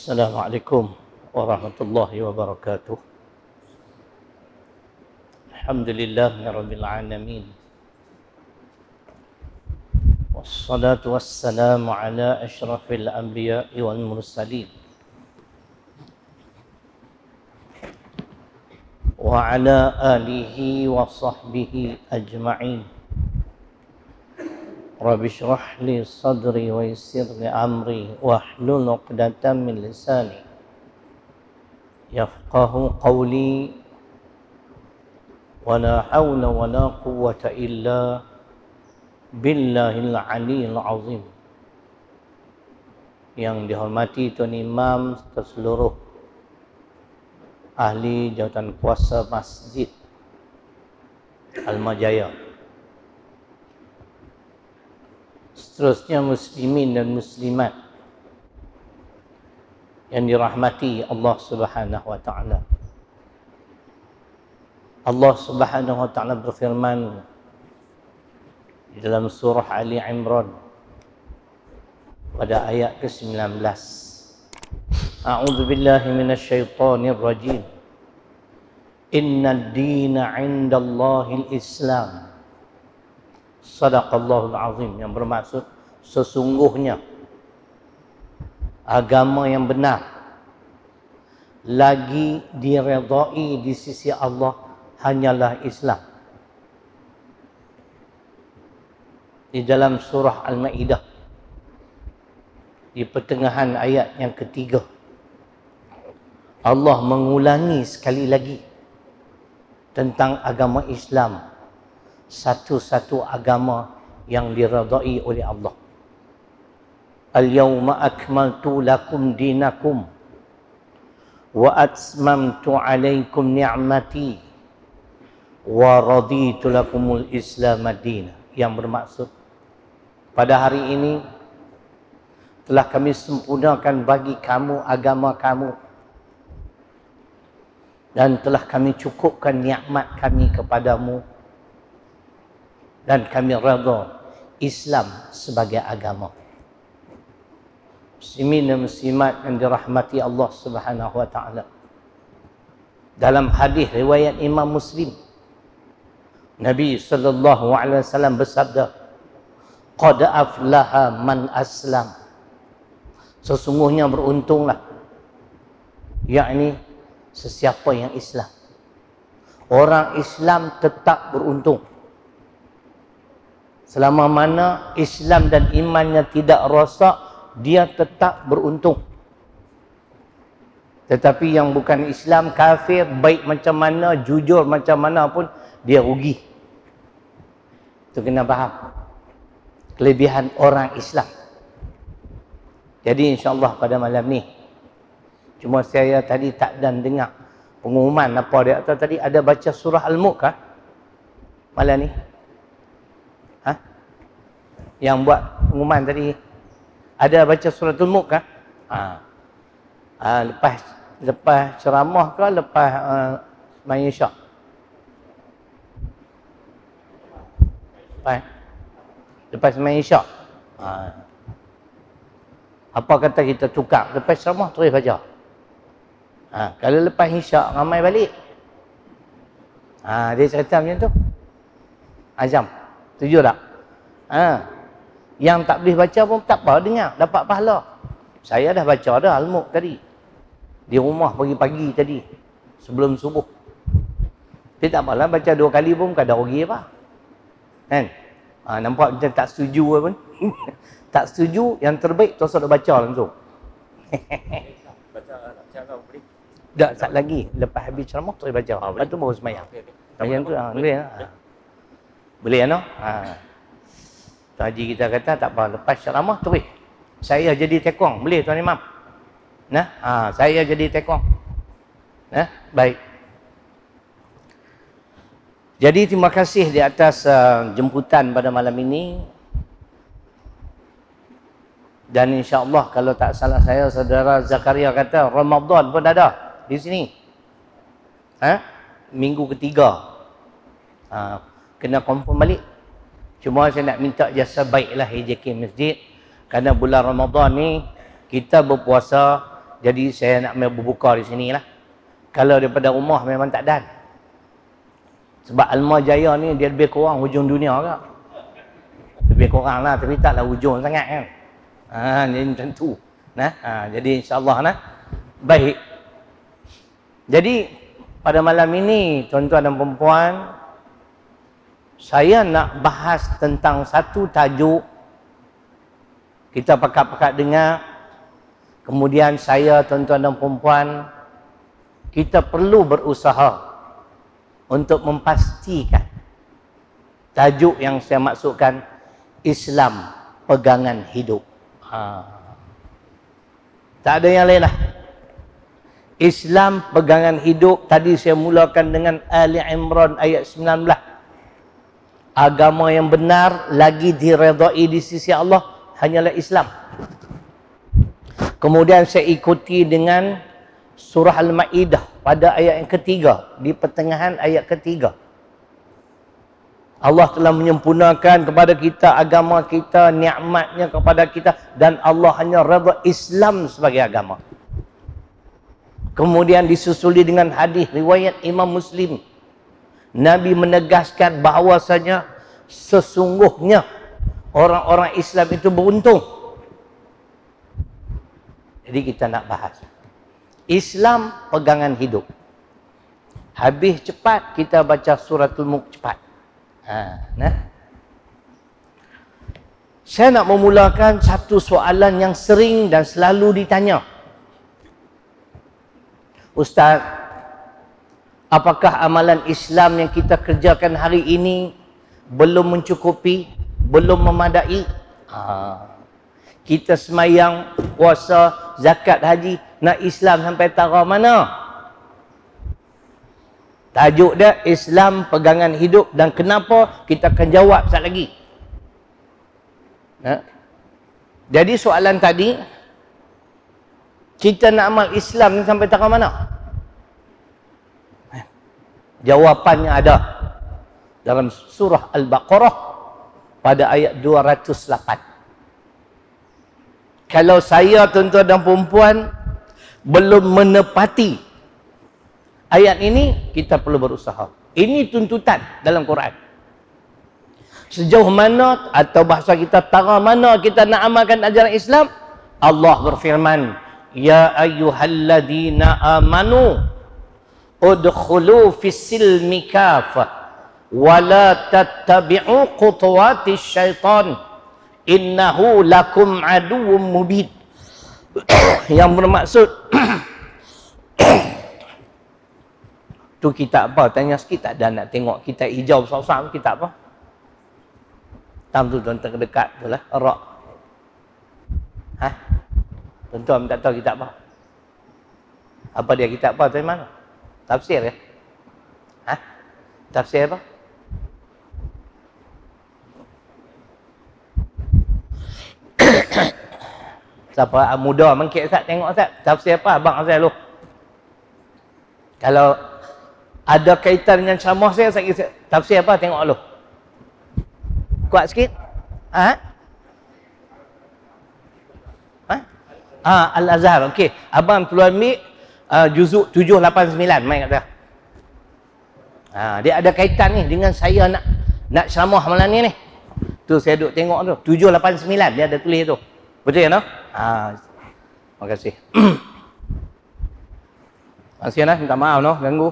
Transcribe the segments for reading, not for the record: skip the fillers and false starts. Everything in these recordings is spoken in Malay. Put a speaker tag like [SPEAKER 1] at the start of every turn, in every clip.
[SPEAKER 1] Assalamualaikum warahmatullahi wabarakatuh. Alhamdulillahirabbil alamin. Wassalatu wassalamu ala asyrafil anbiya'i wal mursalin. Wa ala alihi wa sahbihi ajma'in. Rabbi shrah li sadri wa yassir li amri wahlul 'uqdatam min lisani yafqahu qawli wa la hawla wa la quwwata illa billahil aliyyil azim. Yang dihormati Tuan Imam serta seluruh ahli jawatan kuasa Masjid Al-Majaya, seterusnya muslimin dan muslimat yang dirahmati Allah Subhanahu wa taala. Allah Subhanahu wa taala berfirman di dalam surah Ali Imran pada ayat ke-19. A'udzu billahi minasyaitonir rajim. Innad dina 'indallahil Islam. Sadaqallahul azim, yang bermaksud sesungguhnya agama yang benar lagi diredai di sisi Allah hanyalah Islam. Di dalam surah Al-Maidah di pertengahan ayat yang ketiga, Allah mengulangi sekali lagi tentang agama Islam, satu-satu agama yang diredai oleh Allah. Al-yawma akmaltu lakum dinakum wa atmamtu alaikum ni'mati wa raditu lakumul Islam madina. Yang bermaksud, pada hari ini telah kami sempurnakan bagi kamu agama kamu dan telah kami cukupkan nikmat kami kepadamu, dan kami redha Islam sebagai agama. Muslimin dan muslimat yang dirahmati Allah Subhanahu wa taala. Dalam hadis riwayat Imam Muslim, Nabi sallallahu alaihi wasallam bersabda, "Qad aflaha man aslam." Sesungguhnya beruntunglah, yakni sesiapa yang Islam. Orang Islam tetap beruntung. Selama mana Islam dan imannya tidak rosak, dia tetap beruntung. Tetapi yang bukan Islam, kafir, baik macam mana, jujur macam mana pun, dia rugi. Itu kena faham kelebihan orang Islam. Jadi insyaAllah pada malam ni, cuma saya tadi tak dan dengar pengumuman apa dia kata tadi, ada baca surah Al-Mulk kah malam ni? Yang buat pengumuman tadi ada baca suratul Mulk kah? Lepas ceramah ke lepas sembahyang Isyak? Lepas sembahyang Isyak. Apa kata kita tukar, lepas ceramah terus baca. Kalau lepas Isyak ramai balik. Dia cerita macam tu. Azam, setuju tak? Yang tak boleh baca pun tak apa, dengar, dapat pahala. Saya dah baca dah Al-Mulk tadi di rumah pagi-pagi tadi sebelum subuh. Dia tak apalah, baca 2 kali pun tak ada rugi apa, kan? Nampak macam tak setuju pun. Tak setuju, yang terbaik terus ada baca langsung. Tak, sat lagi lepas habis ceramah terus baca. Lepas tu baru sembahyang. Macam tu boleh lah. Boleh kan? Tuan Haji kita kata tak apa, lepas ceramah terus saya jadi tekong, boleh Tuan Imam? Saya jadi tekong. Baik. Jadi terima kasih di atas jemputan pada malam ini. Dan insya-Allah kalau tak salah saya, saudara Zakaria kata Ramadan pun ada di sini. Minggu ketiga. Kena confirm balik. Cuma saya nak minta jasa baiklah HJK Masjid, kerana bulan Ramadan ni kita berpuasa Jadi saya nak berbuka di sini lah. Kalau daripada rumah memang tak ada. Sebab Almajaya ni dia lebih kurang hujung dunia ke. Lebih kurang lah, tapi taklah hujung sangat kan. Jadi macam tu. Jadi insyaAllah nah. Baik. Jadi pada malam ini tuan-tuan dan puan-puan, saya nak bahas tentang satu tajuk. Kita pakat-pakat dengar. Kemudian saya, tuan-tuan dan puan-puan, kita perlu berusaha untuk memastikan tajuk yang saya maksudkan Islam pegangan hidup. Tak ada yang lain lah. Islam pegangan hidup. Tadi saya mulakan dengan Ali Imran ayat 19. Agama yang benar lagi diredai di sisi Allah hanyalah Islam. Kemudian saya ikuti dengan surah Al-Ma'idah pada ayat yang ketiga, di pertengahan ayat ketiga. Allah telah menyempurnakan kepada kita agama kita, nikmatnya kepada kita, dan Allah hanya redha Islam sebagai agama. Kemudian disusuli dengan hadis riwayat Imam Muslim. Nabi menegaskan bahawasanya sesungguhnya orang-orang Islam itu beruntung. Jadi kita nak bahas Islam pegangan hidup. Habis cepat kita baca suratul Mulk cepat. Saya nak memulakan satu soalan yang sering dan selalu ditanya. Ustaz, apakah amalan Islam yang kita kerjakan hari ini belum mencukupi, belum memadai? Kita semayang, puasa, zakat, haji, nak Islam sampai tara mana? Tajuk dia Islam pegangan hidup, dan kenapa kita akan jawab sekejap lagi. Jadi soalan tadi, kita nak amal Islam ni sampai tara mana? Jawapannya ada dalam surah Al-Baqarah pada ayat 208. Kalau saya, tuan-tuan dan perempuan, belum menepati ayat ini, kita perlu berusaha. Ini tuntutan dalam Quran. Sejauh mana atau bahasa kita tara mana kita nak amalkan ajaran Islam, Allah berfirman, Ya ayyuhalladzina amanu udkhulu fis-silmi kafah wa la tattabi'u khutuwatis syaitan innahu lakum aduwwum mubin. Yang bermaksud tu kitab apa? Tanya sikit tak ada nak tengok kitab hijau besar-besar, kitab apa? Tam tu tuan-tuan dekat tu lah, Ar-Ra'. Tuan-tuan tak tahu kitab apa? Apa dia kitab apa? Dari mana? Tafsir ya? Tafsir apa? Siapa muda mengkit Ustaz, tengok Ustaz, tafsir apa abang Azal lu? Kalau ada kaitan dengan ceramah saya tafsir apa tengok lu? Kuat sikit? Al-Azhar, okey. Abang perlu ambil juzuk 789, mai kata. Dia ada kaitan ni dengan saya nak ceramah malam ni. Tu saya duk tengok tu, 789 dia ada tulis tu. Betul ya, no? Terima kasih. Terima kasih, nah. Minta maaf, no? Ganggu.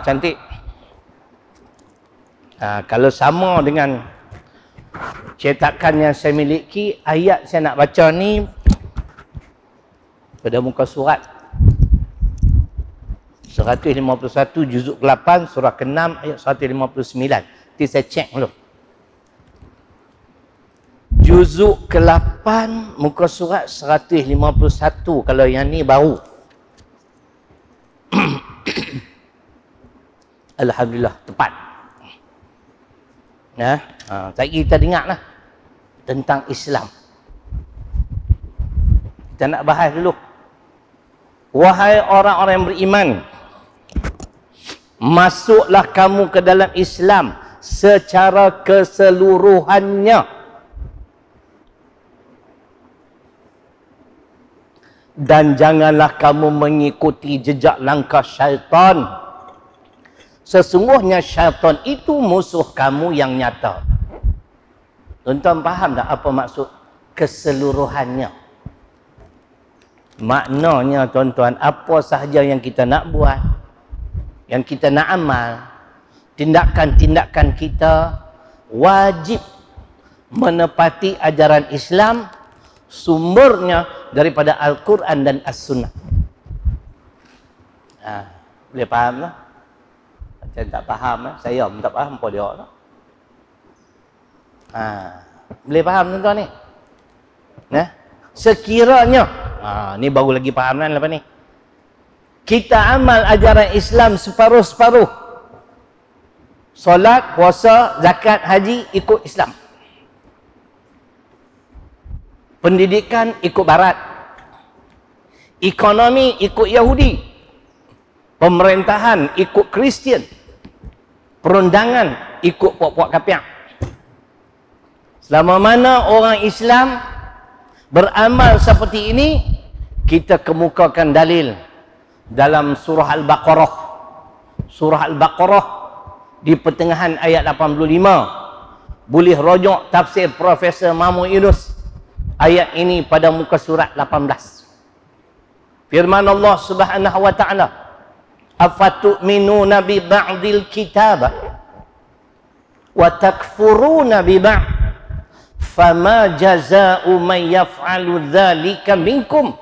[SPEAKER 1] Cantik. Kalau sama dengan cetakan yang saya miliki, ayat saya nak baca ni pada muka surat 151 juzuk 8 surah ke-6 ayat 159. Nanti saya cek dulu. Juzuk ke-8 muka surat 151, kalau yang ni baru. Alhamdulillah, tepat. Tadi kita dengarlah tentang Islam. Kita nak bahas dulu. Wahai orang-orang yang beriman, masuklah kamu ke dalam Islam secara keseluruhannya. Dan janganlah kamu mengikuti jejak langkah syaitan. Sesungguhnya syaitan itu musuh kamu yang nyata. Tuan-tuan faham tak apa maksud keseluruhannya? Maknanya tuan-tuan, apa sahaja yang kita nak buat, yang kita nak amal, tindakan-tindakan kita wajib menepati ajaran Islam, sumbernya daripada Al-Quran dan As-Sunnah. Boleh faham tak? Macam tak faham, saya pun tak faham apa dia tak? Boleh faham tuan-tuan ni? Sekiranya, ni baru lagi faham kan lepas ni. Kita amal ajaran Islam separuh-separuh. Solat, puasa, zakat, haji ikut Islam. Pendidikan ikut Barat. Ekonomi ikut Yahudi. Pemerintahan ikut Kristian. Perundangan ikut puak-puak kapiak. Selama mana orang Islam beramal seperti ini, kita kemukakan dalil dalam surah Al-Baqarah. Surah Al-Baqarah di pertengahan ayat 85. Boleh rujuk tafsir Profesor Mahmud Yunus ayat ini pada muka surat 18. Firman Allah Subhanahu wa taala, "Afatu'minuna bi ba'dil kitab wa takfuruna bi ba'd? Fama jazaa'u man yaf'alu dzalika minkum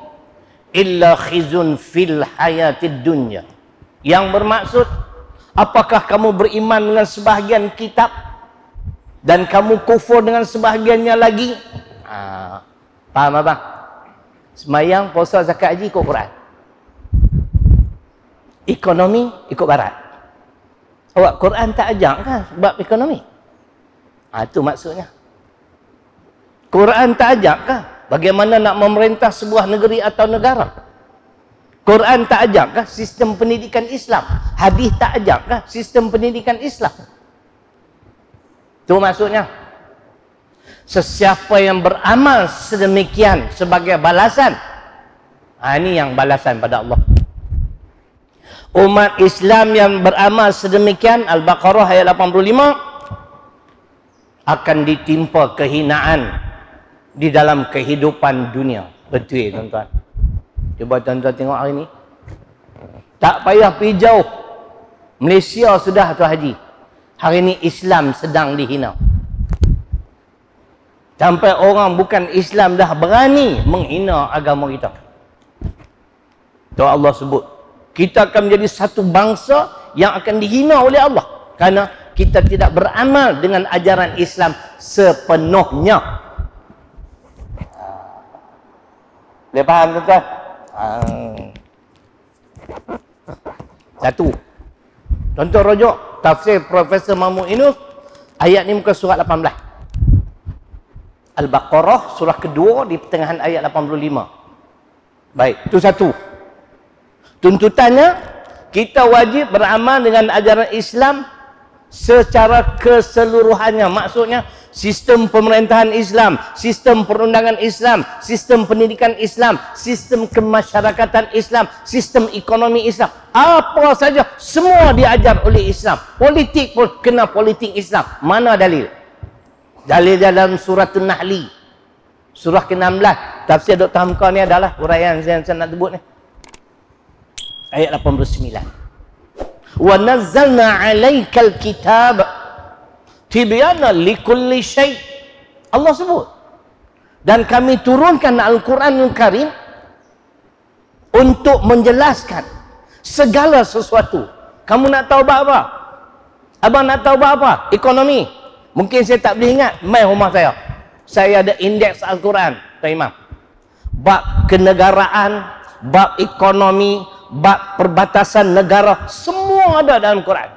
[SPEAKER 1] illa khizun fil hayatid dunya." Yang bermaksud, apakah kamu beriman dengan sebahagian kitab dan kamu kufur dengan sebahagiannya lagi? Faham abang? Semayang, puasa, zakat, haji ikut Quran. Ekonomi ikut Barat. Awak Quran tak ajak kan bab ekonomi? Itu maksudnya. Quran tak ajak kah bagaimana nak memerintah sebuah negeri atau negara? Quran tak ajak kah sistem pendidikan Islam? Hadis tak ajak kah sistem pendidikan Islam? Itu maksudnya. Sesiapa yang beramal sedemikian sebagai balasan, ini yang balasan pada Allah. Umat Islam yang beramal sedemikian, Al-Baqarah ayat 85, akan ditimpa kehinaan di dalam kehidupan dunia. Betul tuan-tuan? Cuba tuan-tuan tengok hari ni. Tak payah pergi jauh. Malaysia sudah tu haji. Hari ni Islam sedang dihina. Sampai orang bukan Islam dah berani menghina agama kita. Tu Allah sebut, kita akan menjadi satu bangsa yang akan dihina oleh Allah kerana kita tidak beramal dengan ajaran Islam sepenuhnya. Boleh faham tuan-tuan? Satu. Contoh rujuk tafsir Profesor Mahmud Yunus ayat ni muka surat 18. Al-Baqarah surah kedua di pertengahan ayat 85. Baik, itu satu. Tuntutannya, kita wajib beramal dengan ajaran Islam secara keseluruhannya. Maksudnya, sistem pemerintahan Islam, sistem perundangan Islam, sistem pendidikan Islam, sistem kemasyarakatan Islam, sistem ekonomi Islam. Apa saja, semua diajar oleh Islam. Politik pun kena politik Islam. Mana dalil? Dalil dalam surah An-Nahli. Surah ke-16. Tafsir Dr. Hamka ni adalah uraian yang saya nak sebut ni. Ayat 89. Wa nazzalna 'alaikal kitab tibyana likulli syai'. Allah sebut. Dan kami turunkan Al-Quranul Karim untuk menjelaskan segala sesuatu. Kamu nak tahu bab apa? Abang nak tahu bab apa? Ekonomi. Mungkin saya tak boleh ingat. Mai rumah saya. Saya ada indeks Al-Quran, Tuan Imam. Bab kenegaraan, bab ekonomi, bab perbatasan negara, semua ada dalam Quran.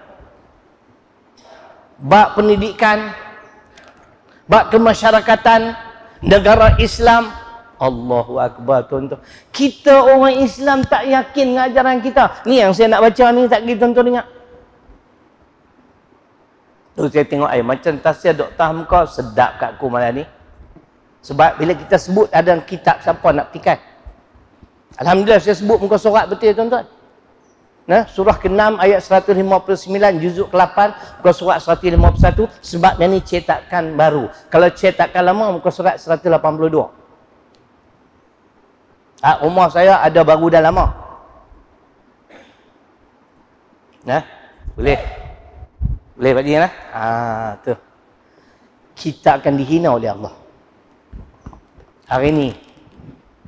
[SPEAKER 1] Bab pendidikan, bab kemasyarakatan, negara Islam. Allahu Akbar tuan-tuan. Kita orang Islam tak yakin dengan ajaran kita. Ni yang saya nak baca ni, tak pergi tuan-tuan ingat. Tu saya tengok macam tafsir Dr. Hamka sedap kat aku malam ni. Sebab bila kita sebut ada kitab, siapa nak petikan? Alhamdulillah saya sebut muka surat betul tuan-tuan. Nah, surah ke-6 ayat 159, juzuk ke-8 muka surat 151, sebab yang ni cetakan baru. Kalau cetakan lama muka surat 182. Rumah saya ada baru dan lama. Nah, boleh. Boleh Pak Din lah. Tu. Kita akan dihina oleh Allah. Hari ini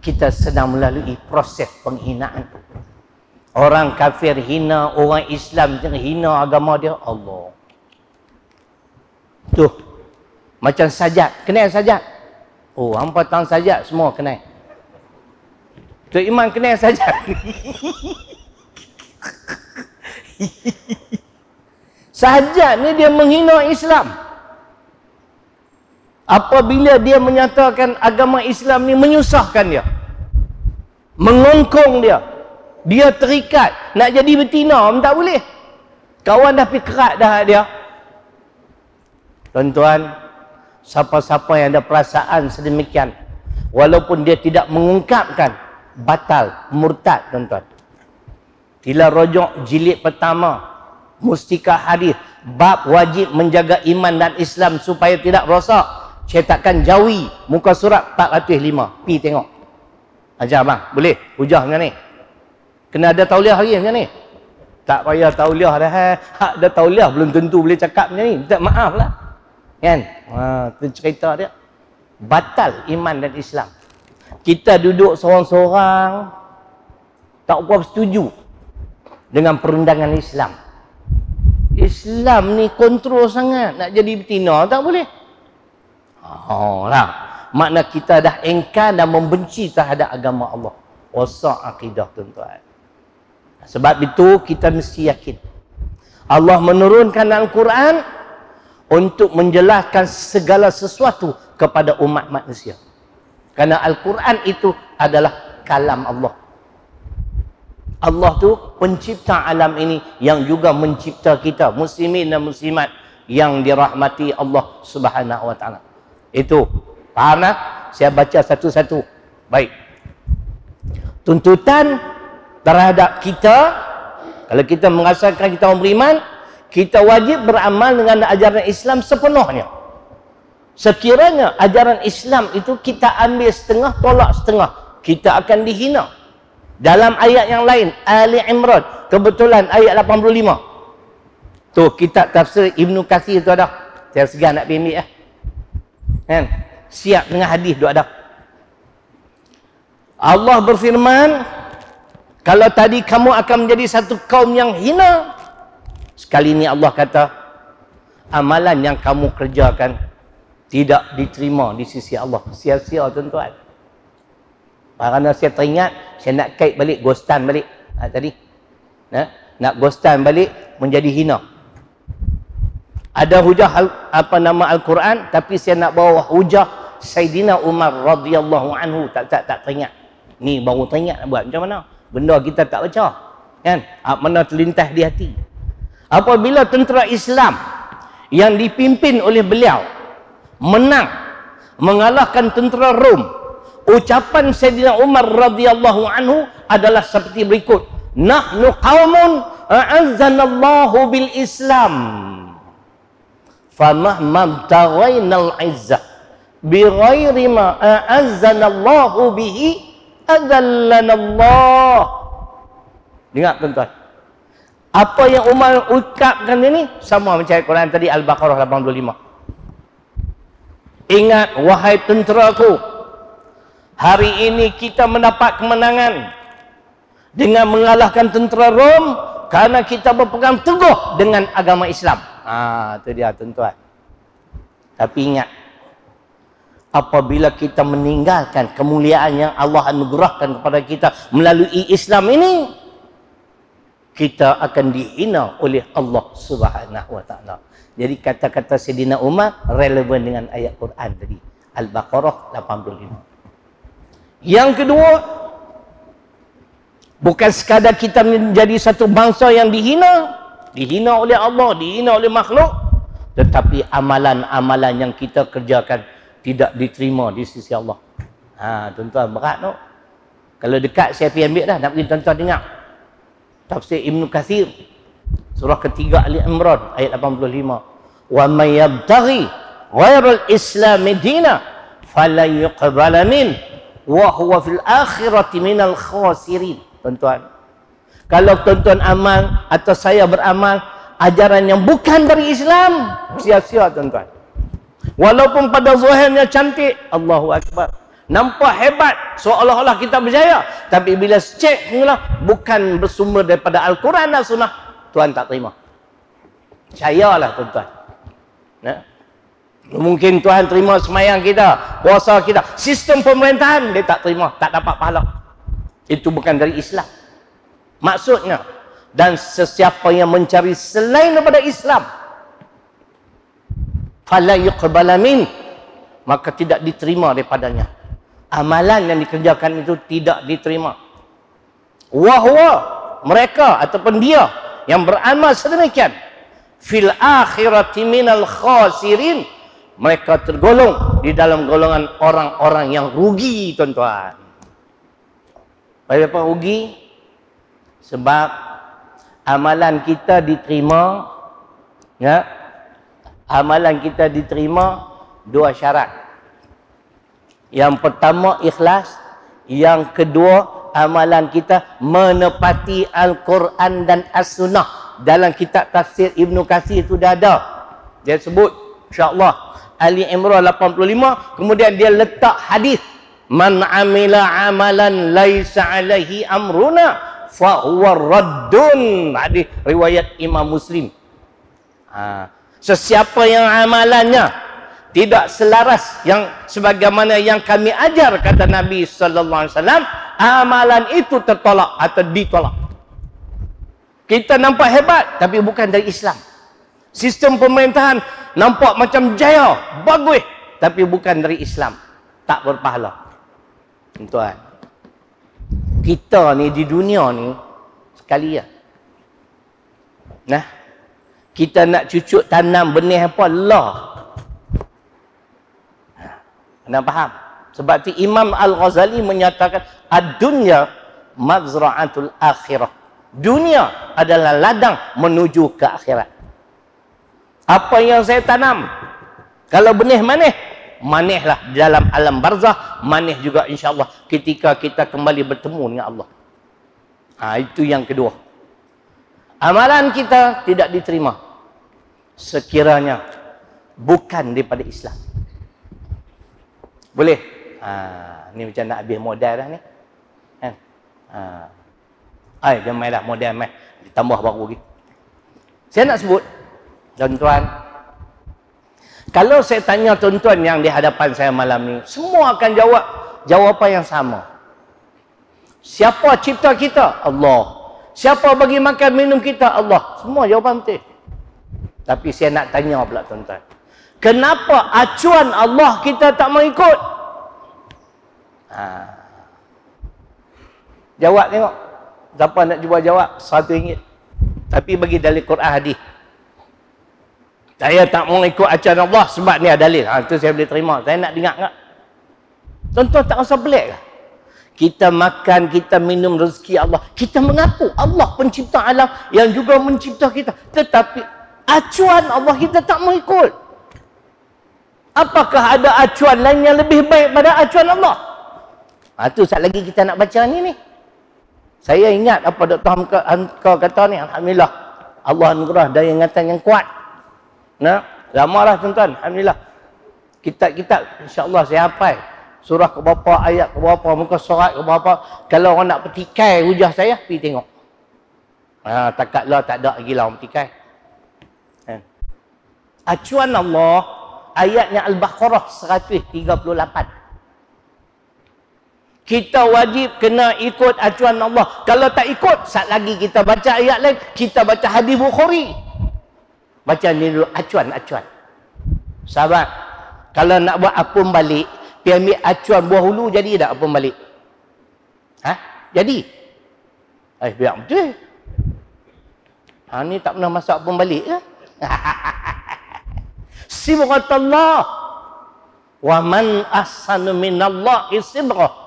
[SPEAKER 1] kita sedang melalui proses penghinaan. Orang kafir hina, orang Islam hina agama dia. Allah. Tuh. Macam sajat. Kenal sajat? Oh, hampa tang sajat semua kenal. Tok Iman kenal sajat. Sajat ni dia menghina Islam. Apabila dia menyatakan agama Islam ni menyusahkan dia, mengongkong dia, dia terikat, nak jadi betina pun tak boleh. Kawan dah pergi kerat dah dia. Tuan-tuan, siapa-siapa yang ada perasaan sedemikian, walaupun dia tidak mengungkapkan, batal, murtad tuan-tuan. Sila rojok jilid pertama, Mustika Hadis, bab wajib menjaga iman dan Islam supaya tidak rosak, cetakan Jawi, muka surat 405. Pi tengok. Ajar bang, boleh hujah macam ni. Kena ada tauliah lagi macam ni. Tak payah tauliah dah. Hak dah tauliah belum tentu boleh cakap macam ni. Minta maaf lah. Kan? Itu cerita dia. Batal iman dan Islam. Kita duduk seorang-seorang tak berapa setuju dengan perundangan Islam. Islam ni kontrol sangat. Nak jadi betina tak boleh. Lah. Makna kita dah engkar dan membenci terhadap agama Allah. Rosak akidah tuan-tuan. Sebab itu kita mesti yakin Allah menurunkan Al-Quran untuk menjelaskan segala sesuatu kepada umat manusia. Kerana Al-Quran itu adalah kalam Allah. Allah tu pencipta alam ini yang juga mencipta kita, muslimin dan muslimat yang dirahmati Allah Subhanahu wa taala. Itu. Faham tak? Saya baca satu-satu. Baik. Tuntutan terhadap kita, kalau kita merasakan kita orang beriman, kita wajib beramal dengan ajaran Islam sepenuhnya. Sekiranya ajaran Islam itu kita ambil setengah, tolak setengah, kita akan dihina. Dalam ayat yang lain, Ali Imran, kebetulan ayat 85. Tu kitab tafsir Ibnu Katsir tu ada. Saya segan nak ambil ya. Kan? Siap dengan hadis tu ada. Allah berfirman, kalau tadi kamu akan menjadi satu kaum yang hina, sekali ini Allah kata, amalan yang kamu kerjakan tidak diterima di sisi Allah. Sia-sia tuan-tuan. Kerana saya teringat, saya nak kait balik, ghostan balik tadi. Nak ghostan balik menjadi hina. Ada hujah Al-Quran, tapi saya nak bawa hujah Sayyidina Umar radhiyallahu anhu. Tak teringat. Ni baru teringat nak buat macam mana? Benda kita tak baca. Kan? Mana terlintas di hati. Apabila tentera Islam yang dipimpin oleh beliau menang, mengalahkan tentera Rom, ucapan Sayyidina Umar radhiyallahu anhu adalah seperti berikut. Nahnu qaumun a'azzanallahu bil Islam. Famahma taghainal izzah bighairi ma a'azzanallahu bihi adallanallah. Dengar tuan-tuan. Apa yang Umar ucapkan ini sama macam Al-Quran tadi, Al-Baqarah 85. Ingat wahai tenteraku, hari ini kita mendapat kemenangan dengan mengalahkan tentera Rom karena kita berpegang teguh dengan agama Islam. Itu dia tuan-tuan. Tapi ingat, apabila kita meninggalkan kemuliaan yang Allah anugerahkan kepada kita melalui Islam ini, kita akan dihina oleh Allah Subhanahu wa taala. Jadi kata-kata Sayyidina Umar relevan dengan ayat Quran tadi, Al-Baqarah 85. Yang kedua, bukan sekadar kita menjadi satu bangsa yang dihina oleh Allah, dihina oleh makhluk, tetapi amalan-amalan yang kita kerjakan tidak diterima di sisi Allah. Tuan-tuan, berat no? Kalau dekat saya pergi ambil dah, nak pergi tuan-tuan dengar. Tafsir Ibn Kathir, surah ketiga Ali Imran ayat 85. Wa may yabtaghi ghairal islami dina fala yuqbala min wa huwa fil akhirati minal khasirin. Tuan-tuan, kalau tuan-tuan amal atau saya beramal ajaran yang bukan dari Islam, sia-sia tuan-tuan. Walaupun pada zahirnya cantik, Allahu Akbar, nampak hebat, seolah-olah kita berjaya, tapi bila cek mula bukan bersumber daripada Al-Quran dan Sunnah, Tuhan tak terima. Percayalah tuan-tuan. Nah, mungkin Tuhan terima semayang kita, puasa kita, sistem pemerintahan dia tak terima, tak dapat pahala. Itu bukan dari Islam maksudnya. Dan sesiapa yang mencari selain daripada Islam, fala yuqbala min, maka tidak diterima daripadanya. Amalan yang dikerjakan itu tidak diterima. Wahwa, mereka ataupun dia yang beramal sedemikian, fil akhirati minal khasirin, mereka tergolong di dalam golongan orang-orang yang rugi tuan-tuan. Kenapa rugi? Sebab amalan kita diterima, ya, amalan kita diterima dua syarat. Yang pertama ikhlas, yang kedua amalan kita menepati Al-Quran dan As-Sunnah. Dalam kitab tafsir Ibn Kathir itu dah ada. Dia sebut insya-Allah Ali Imran 85, kemudian dia letak hadis, man amila amalan laisa alaihi amruna fa huwa raddun. Hadis riwayat Imam Muslim. Sesiapa yang amalannya tidak selaras yang sebagaimana yang kami ajar, kata Nabi sallallahu alaihi wasallam, amalan itu tertolak atau ditolak. Kita nampak hebat tapi bukan dari Islam. Sistem pemerintahan nampak macam jaya, bagus, tapi bukan dari Islam, tak berpahala. Tuan, kita ni di dunia ni sekali ya. Nah, kita nak cucuk tanam benih apa lah. Anda faham? Sebab tu Imam Al-Ghazali menyatakan ad-dunya mazra'atul akhirah. Dunia adalah ladang menuju ke akhirat. Apa yang saya tanam, kalau benih manih, manihlah dalam alam barzah, manih juga insya-Allah ketika kita kembali bertemu dengan Allah. Itu yang kedua. Amalan kita tidak diterima sekiranya bukan daripada Islam. Boleh? Ni macam nak habis modal dah ni. Kan? Dia main dah modal main. Ditambah baru lagi. Saya nak sebut, tuan-tuan, kalau saya tanya tuan-tuan yang di hadapan saya malam ni, semua akan jawab jawapan yang sama. Siapa cipta kita? Allah. Siapa bagi makan minum kita? Allah. Semua jawapan betul. Tapi saya nak tanya pula tuan-tuan, kenapa acuan Allah kita tak mau ikut? Jawab tengok. Siapa nak cuba jawab? RM1. Tapi bagi dalil Quran hadis. Saya tak mau ikut acuan Allah sebab ni ada dalil. Itu saya boleh terima. Saya nak dengar tak? Tuan-tuan tak rasa pelik ke? Kita makan, kita minum rezeki Allah. Kita mengaku Allah pencipta alam yang juga mencipta kita. Tetapi acuan Allah kita tak mau ikut. Apakah ada acuan lain yang lebih baik pada acuan Allah? Itu saat lagi kita nak baca ni. Saya ingat apa Dr. Hamka kata ni, alhamdulillah Allah anugerah daya ingatan yang kuat. Nah, lamalah tuan-tuan, alhamdulillah. Kitab-kitab insya-Allah saya hafal. Surah ke berapa, ayat ke berapa, muka surat ke berapa. Kalau orang nak petikai hujah saya, pergi tengok. Takatlah tak ada lagi lah orang petikai. Acuan Allah, ayatnya Al-Baqarah 138. Kita wajib kena ikut acuan Allah. Kalau tak ikut, saat lagi kita baca ayat lain, kita baca hadis Bukhari. Baca ni dulu, acuan-acuan. Sahabat, kalau nak buat apun balik, pergi ambil acuan buah hulu, jadi tak apun balik? Jadi? Biar betul. Ni tak pernah masuk apun balik ke? Sibghatullah. Wa man ahsanu minallahi sibghah.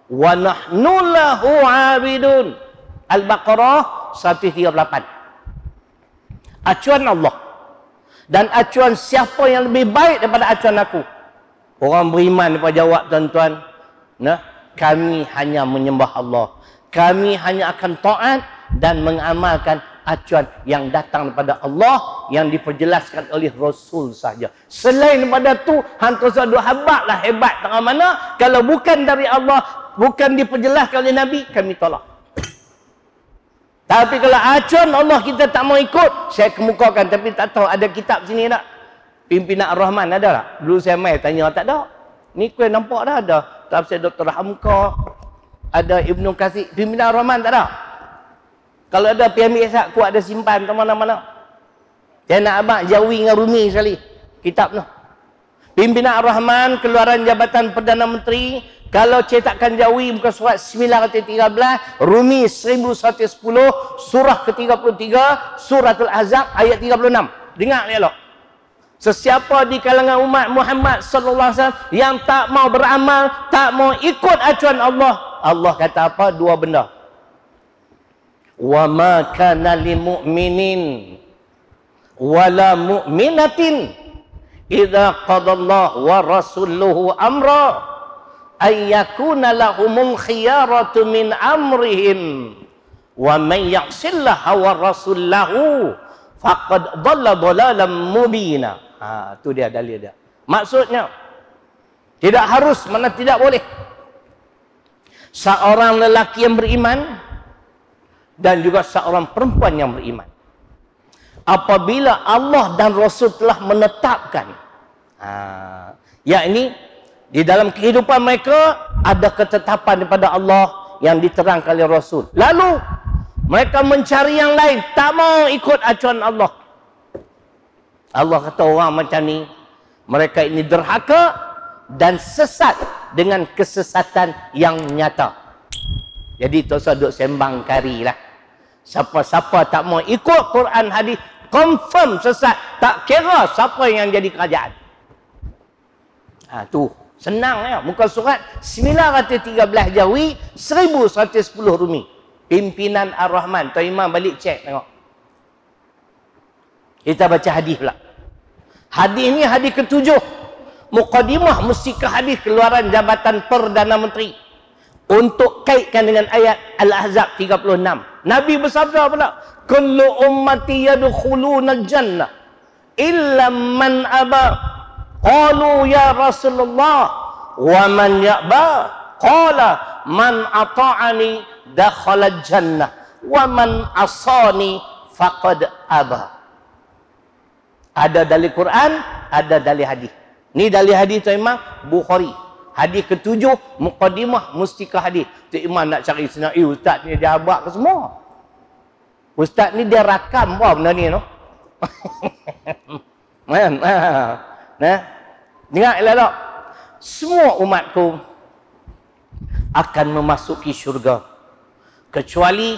[SPEAKER 1] wa nahnu lahu 'abidun. Al-Baqarah 138. Acuan Allah dan acuan siapa yang lebih baik daripada acuan aku? Orang beriman mereka jawab, tuan-tuan, nah, kami hanya menyembah Allah, kami hanya akan taat dan mengamalkan acuan yang datang daripada Allah yang diperjelaskan oleh Rasul saja. Selain daripada tu, hantu sadu habaklah hebat tengah mana. Kalau bukan dari Allah, bukan diperjelaskan oleh Nabi, kami tolak. Tapi kalau acuan Allah kita tak mau ikut, saya kemukakan tapi tak tahu ada kitab sini tak? Pimpinan Ar-Rahman ada tak? Dulu saya mai tanya, tak ada. Ni kau nampak dah ada. Tafsir Dr. Hamka, ada Ibnu Katsir. Pimpinan Ar-Rahman tak ada. Kalau ada PMI Ishak, aku ada simpan ke mana-mana. Saya nak abang Jawi dengan Rumi sekali kitab tu. Pimpinan Ar-Rahman, keluaran Jabatan Perdana Menteri. Kalau cetakan Jawi muka surat 913, Rumi 1110, surah ke-33, suratul Ahzab ayat 36. Dengar ni elok. Sesiapa di kalangan umat Muhammad sallallahu alaihi wasallam yang tak mau beramal, tak mau ikut acuan Allah, Allah kata apa? Dua benda. Wa ma kana lil mu'minin wala mu'minatin idza qadallahu wa rasuluhu amra ayyakuna lahumul khiyaratu min amrihim wa man ya'sillaha wa rasulahu faqad dhalla dhalalan mubina. Tu dia dalil dia. Maksudnya tidak harus, mana tidak boleh seorang lelaki yang beriman dan juga seorang perempuan yang beriman, apabila Allah dan Rasul telah menetapkan, yakni di dalam kehidupan mereka ada ketetapan daripada Allah yang diterangkan oleh Rasul, lalu mereka mencari yang lain, tak mau ikut acuan Allah. Allah kata orang macam ni, mereka ini derhaka dan sesat dengan kesesatan yang nyata. Jadi tu duk sembang kari lah. Siapa-siapa tak mau ikut Quran hadis, confirm sesat. Tak kira siapa yang jadi kerajaan. Tu senang ya. Muka surat 913 Jawi, 1110 Rumi. Pimpinan Ar-Rahman. Tuan Imam balik cek tengok. Kita baca hadis pula. Hadis ni hadis ke-7. Muqaddimah mustika hadis keluaran Jabatan Perdana Menteri. Untuk kaitkan dengan ayat Al-Ahzab 36. Nabi bersabda pula, kullu ummati yadkhuluna al-jannah illa man aba. Qalu ya Rasulullah wa man ya'ba? Qala man ata'ani dakhala al-jannah wa man asani faqad aba. Ada dalil Quran, ada dalil hadis. Ni dalil hadis tu Imam Bukhari. Hadis ke-7, muqaddimah mustika hadis. Tu Imam nak cari senang, ustaz ni dia abak ke semua? Ustaz ni dia rakam apa benda ni no? Man. Nah. Dengar elok. Semua umatku akan memasuki syurga kecuali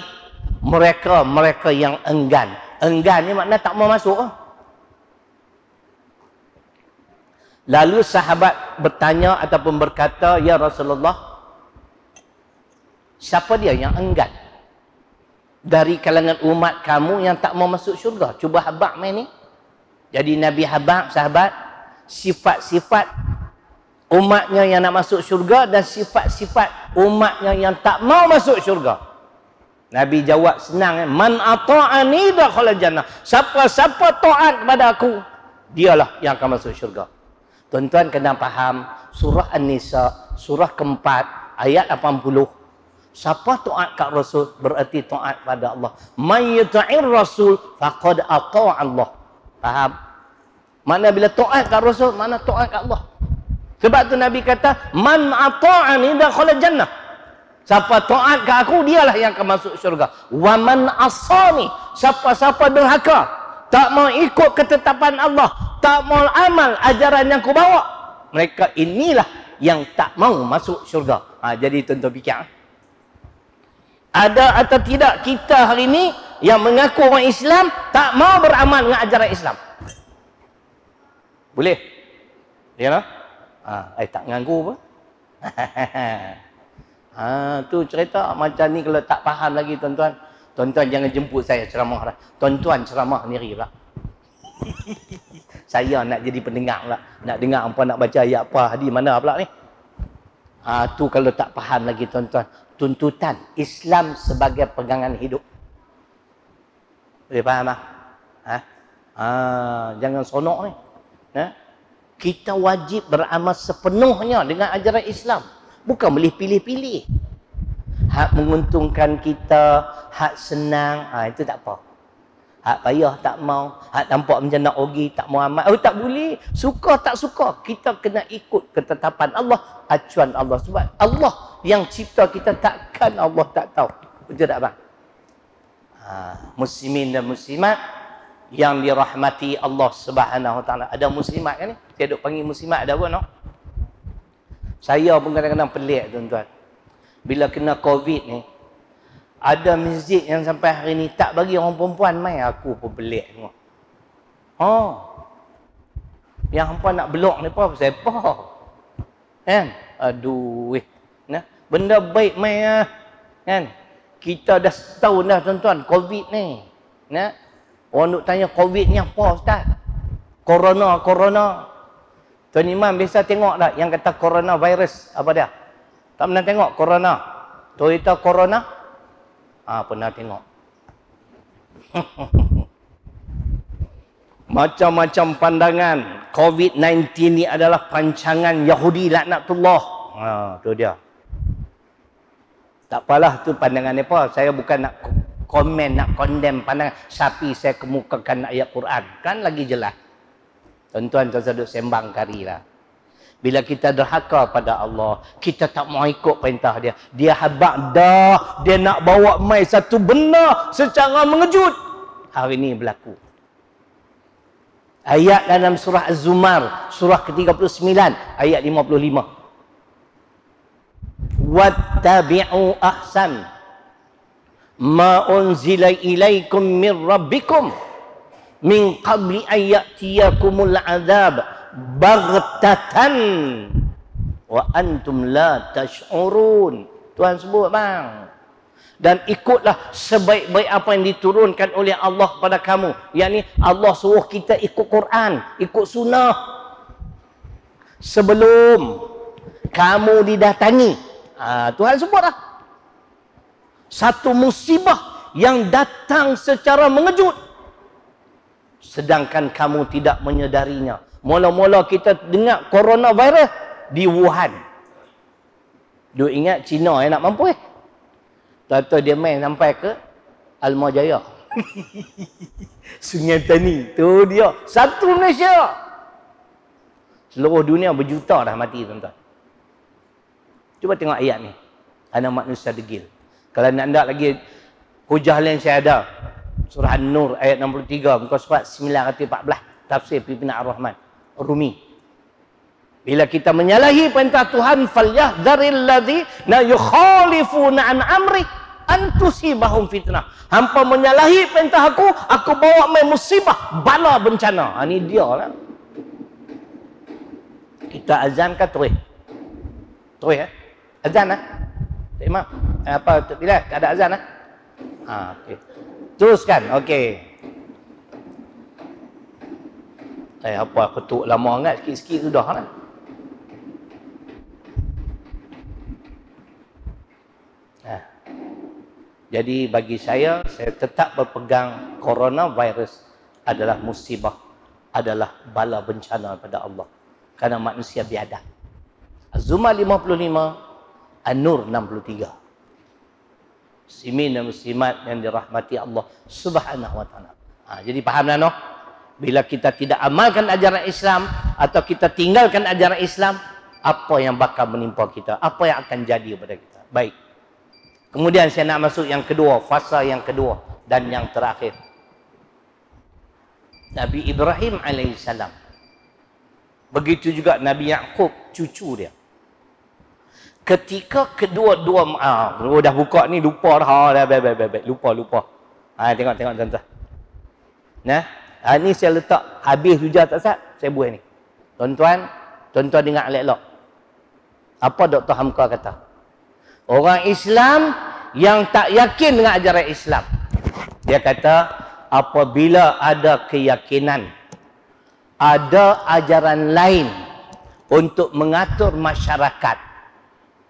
[SPEAKER 1] mereka yang enggan. Enggan ni makna tak mau masuk. Lalu sahabat bertanya ataupun berkata, ya Rasulullah, siapa dia yang enggan dari kalangan umat kamu yang tak mau masuk syurga? Cuba habak main ni. Jadi Nabi habak sahabat sifat-sifat umatnya yang nak masuk syurga dan sifat-sifat umatnya yang tak mau masuk syurga. Nabi jawab senang, man ata'ani dakhala jannah. Siapa-siapa taat kepada aku, dialah yang akan masuk syurga. Tuan-tuan kena faham, surah An-Nisa, surah keempat, ayat 80. Siapa taat kat Rasul, berarti taat pada Allah. Man yuta'ir Rasul, faqad ata'a Allah. Faham? Mana bila taat kat Rasul, mana taat kat Allah. Sebab tu Nabi kata, man ata'ani dakhala jannah. Siapa taat kat aku, dialah yang akan masuk syurga. Wa man asani, siapa-siapa derhaka, tak mau ikut ketetapan Allah, tak mau amal ajaran yang ku bawa, mereka inilah yang tak mau masuk syurga. Jadi tuan-tuan fikir, ada atau tidak kita hari ini yang mengaku orang Islam tak mau beramal dengan ajaran Islam? Boleh? Ya lah? Tak nganggu apa? Tu cerita macam ni kalau tak faham lagi tuan-tuan. Tuan-tuan jangan jemput saya ceramah dah. Tuan-tuan ceramah sendiri pula. Saya nak jadi pendengar pula. Nak dengar apa nak baca ayat apa, hadis mana pula ni. Tu kalau tak faham lagi tuan-tuan. Tuntutan Islam sebagai pegangan hidup. Boleh faham tak? Jangan sonok ni. Kita wajib beramal sepenuhnya dengan ajaran Islam. Bukan boleh pilih-pilih. Hak menguntungkan kita, hak senang, itu tak apa. Hak payah tak mau, hak nampak macam nak rugi, tak mau amal. Tak boleh. Suka tak suka, kita kena ikut ketetapan Allah, acuan Allah. Sebab Allah yang cipta kita, takkan Allah tak tahu. Betul tak bang? Muslimin dan muslimat yang dirahmati Allah Subhanahu Wa Taala. Ada muslimat kan ni? Saya duk panggil muslimat ada apa no? Saya pun kadang-kadang pelik tuan-tuan. Bila kena Covid ni, ada masjid yang sampai hari ni tak bagi orang perempuan main. Aku pun pelik tengok. Yang hampa nak blok ni apa? Siapa? Kan? Aduh. Nah, benda baik main lah. Kan? Kita dah setahun dah tuan-tuan Covid ni. Nah, orang nak tanya Covid ni apa Ustaz? Corona. Tuan Imam biasa tengok tak yang kata coronavirus apa dia? Tak pernah tengok corona. Toyota corona? Pernah tengok. Macam-macam pandangan. COVID-19 ni adalah pancangan Yahudi laknatullah. Tu dia. Tak apalah tu pandangan apa. Saya bukan nak komen, nak condemn pandangan. Tapi saya kemukakan ayat Quran. Kan lagi jelas. Tuan-tuan duduk sembang kari lah. Bila kita derhaka pada Allah, kita tak mau ikut perintah dia. Dia habaq dah, dia nak bawa mai satu benda secara mengejut. Hari ini berlaku. Ayat dalam surah Az-Zumar, surah ke-39, ayat 55. Wattabi'u ahsan ma unzila ilaikum min rabbikum min qabli an ya'tiyakumul azab baghtatan wa antum la tash'urun. Tuhan sebut bang. Dan ikutlah sebaik-baik apa yang diturunkan oleh Allah kepada kamu. Yakni Allah suruh kita ikut Quran, ikut sunnah. Sebelum kamu didatangi. Tuhan sebutlah. Satu musibah yang datang secara mengejut. Sedangkan kamu tidak menyedarinya. Mula-mula kita dengar coronavirus di Wuhan. Duk ingat Cina yang nak mampu Tahu dia main sampai ke Almajaya. Sungai Tani. Tu dia. Satu Malaysia. Seluruh dunia berjuta dah mati tuan-tuan. Cuba tengok ayat ni. Anak manusia degil. Kalau nak lagi hujah lain saya ada. Surah An-Nur ayat 63 muka surat 914 tafsir Pimpinan Ar-Rahman Rumi. Bila kita menyalahi perintah Tuhan, falyahdharil ladzina yukhalifuna an amri an tusibahum fitnah. Hampa menyalahi perintah aku bawa mai musibah, bala bencana. Ini dia lah. Kita azan ke terus? Terus azan lah. Tak imam. Apa bila tak ada azan lah? Okey. Teruskan. Okey. Apa ketuk lama sangat, sikit-sikit sudah lah. Jadi bagi saya tetap berpegang coronavirus adalah musibah, adalah bala bencana pada Allah. Karena manusia biadab. Az-Zumar 55, An-Nur 63. Muslimin dan muslimat yang dirahmati Allah Subhanahu Wa Taala. Jadi fahamlah noh. Bila kita tidak amalkan ajaran Islam atau kita tinggalkan ajaran Islam, apa yang bakal menimpa kita? Apa yang akan jadi kepada kita? Baik. Kemudian saya nak masuk yang kedua, fasa yang kedua dan yang terakhir. Nabi Ibrahim alaihissalam. Begitu juga Nabi Yaqub, cucu dia. Ketika kedua-dua dah buka ni lupa dah. Lupa. Tengok tuan-tuan. Nah, ni saya letak habis hujah tak sah, saya buat ni. Tuan-tuan dengar elok-elok. Apa Dr. Hamka kata? Orang Islam yang tak yakin dengan ajaran Islam. Dia kata, apabila ada keyakinan, ada ajaran lain untuk mengatur masyarakat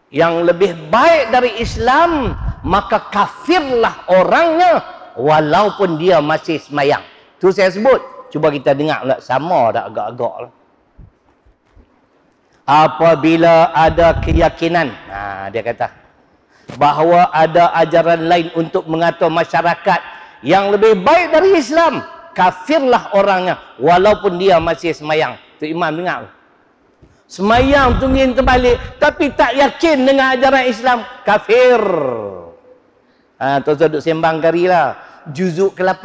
[SPEAKER 1] yang lebih baik dari Islam, maka kafirlah orangnya walaupun dia masih semayang. Tu saya sebut. Cuba kita dengar pula, sama tak agak-agak lah. Apabila ada keyakinan, dia kata, bahawa ada ajaran lain untuk mengatur masyarakat yang lebih baik dari Islam, kafirlah orangnya walaupun dia masih semayang. Tu imam dengar. Semayang tungguin terbalik tapi tak yakin dengan ajaran Islam, kafir. Tuan-tuan duduk sembang karilah. Juzuk ke-8,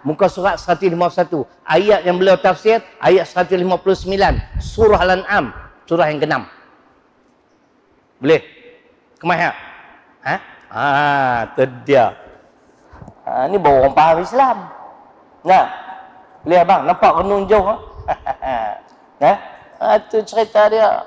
[SPEAKER 1] muka surat 151, ayat yang beliau tafsir, ayat 159, surah Al-An'am, surah yang ke-6. Boleh? Kemana? Tu dia. Ni baru orang faham Islam. Nah, boleh abang? Nampak renung jauh? Tu cerita dia.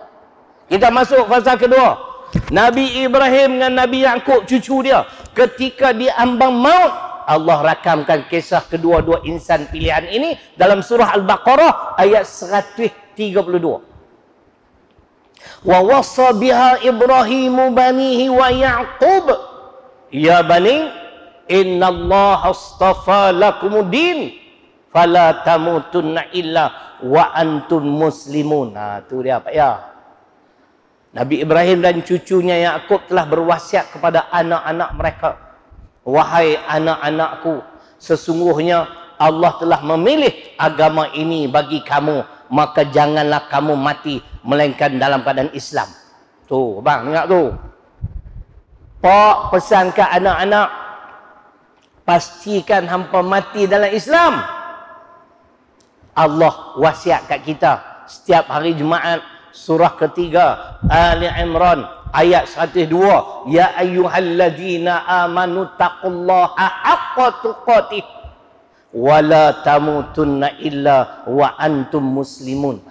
[SPEAKER 1] Kita masuk fasa kedua. Nabi Ibrahim dengan Nabi Yaqub, cucu dia, ketika di ambang maut, Allah rakamkan kisah kedua-dua insan pilihan ini dalam surah Al-Baqarah ayat 132. Wa wassa biha Ibrahimu banihi wa Yaqub ya bani innallaha astafa lakumuddin fala tamutunna illa wa antum muslimun. Tu dia Pak ya. Nabi Ibrahim dan cucunya Yaqub telah berwasiat kepada anak-anak mereka, wahai anak-anakku, sesungguhnya Allah telah memilih agama ini bagi kamu, maka janganlah kamu mati melainkan dalam keadaan Islam. Tu bang, ingat tu. Pak pesan ke anak-anak, pastikan hampa mati dalam Islam. Allah wasiat kat kita setiap hari Jumaat, surah ketiga Ali Imran ayat 102, ya ayyuhalladzina amanu taqullaha haqqa tuqatih wa la tamutunna illa wa antum muslimun.